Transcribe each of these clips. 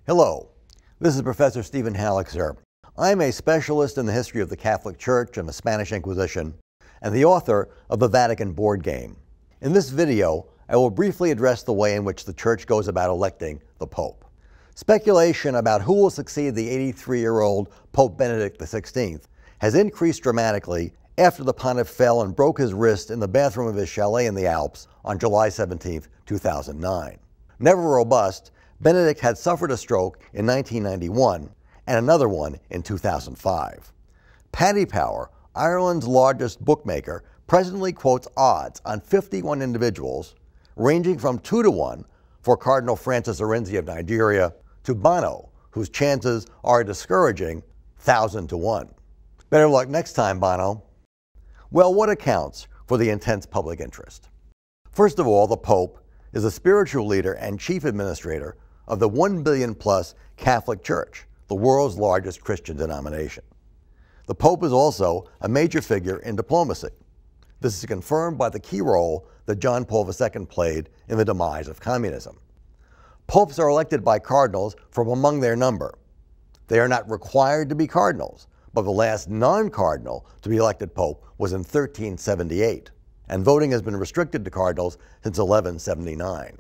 Hello, this is Professor Stephen Haliczer. I'm a specialist in the history of the Catholic Church and the Spanish Inquisition, and the author of the Vatican Board Game. In this video, I will briefly address the way in which the Church goes about electing the Pope. Speculation about who will succeed the 83-year-old Pope Benedict XVI has increased dramatically after the pontiff fell and broke his wrist in the bathroom of his chalet in the Alps on July 17, 2009. Never robust, Benedict had suffered a stroke in 1991 and another one in 2005. Paddy Power, Ireland's largest bookmaker, presently quotes odds on 51 individuals, ranging from 2-1 for Cardinal Francis Arinze of Nigeria to Bono, whose chances are a discouraging 1,000-1. Better luck next time, Bono. Well, what accounts for the intense public interest? First of all, the Pope is a spiritual leader and chief administrator of the 1 billion-plus Catholic Church, the world's largest Christian denomination. The Pope is also a major figure in diplomacy. This is confirmed by the key role that John Paul II played in the demise of communism. Popes are elected by cardinals from among their number. They are not required to be cardinals, but the last non-cardinal to be elected Pope was in 1378, and voting has been restricted to cardinals since 1179.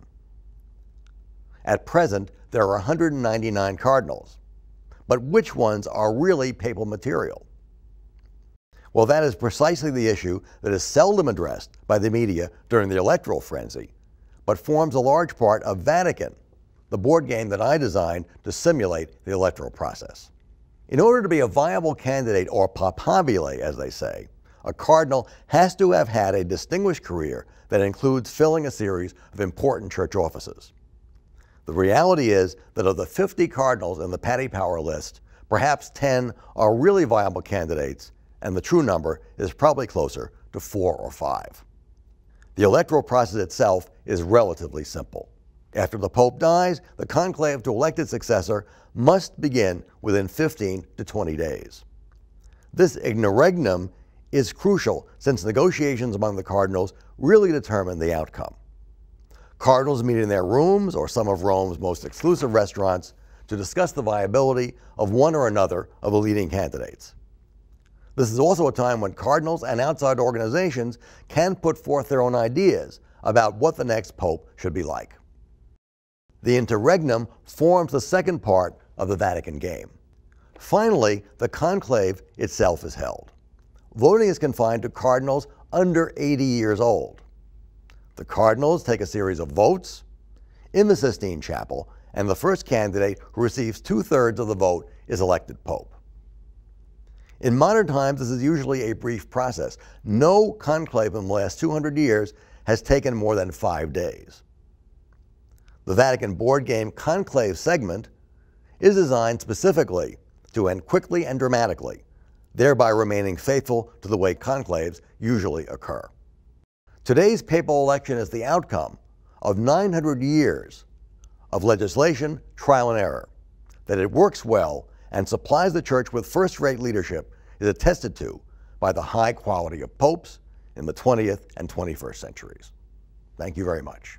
At present, there are 199 cardinals. But which ones are really papal material? Well, that is precisely the issue that is seldom addressed by the media during the electoral frenzy, but forms a large part of Vatican, the board game that I designed to simulate the electoral process. In order to be a viable candidate, or papabile, as they say, a cardinal has to have had a distinguished career that includes filling a series of important church offices. The reality is that of the 50 cardinals in the Paddy Power list, perhaps 10 are really viable candidates, and the true number is probably closer to 4 or 5. The electoral process itself is relatively simple. After the Pope dies, the conclave to elect its successor must begin within 15 to 20 days. This ignoregnum is crucial since negotiations among the cardinals really determine the outcome. Cardinals meet in their rooms or some of Rome's most exclusive restaurants to discuss the viability of one or another of the leading candidates. This is also a time when cardinals and outside organizations can put forth their own ideas about what the next pope should be like. The interregnum forms the second part of the Vatican game. Finally, the conclave itself is held. Voting is confined to cardinals under 80 years old. The cardinals take a series of votes in the Sistine Chapel, and the first candidate who receives 2/3 of the vote is elected pope. In modern times, this is usually a brief process. No conclave in the last 200 years has taken more than 5 days. The Vatican Board Game conclave segment is designed specifically to end quickly and dramatically, thereby remaining faithful to the way conclaves usually occur. Today's papal election is the outcome of 900 years of legislation, trial and error. That it works well and supplies the Church with first-rate leadership is attested to by the high quality of popes in the 20th and 21st centuries. Thank you very much.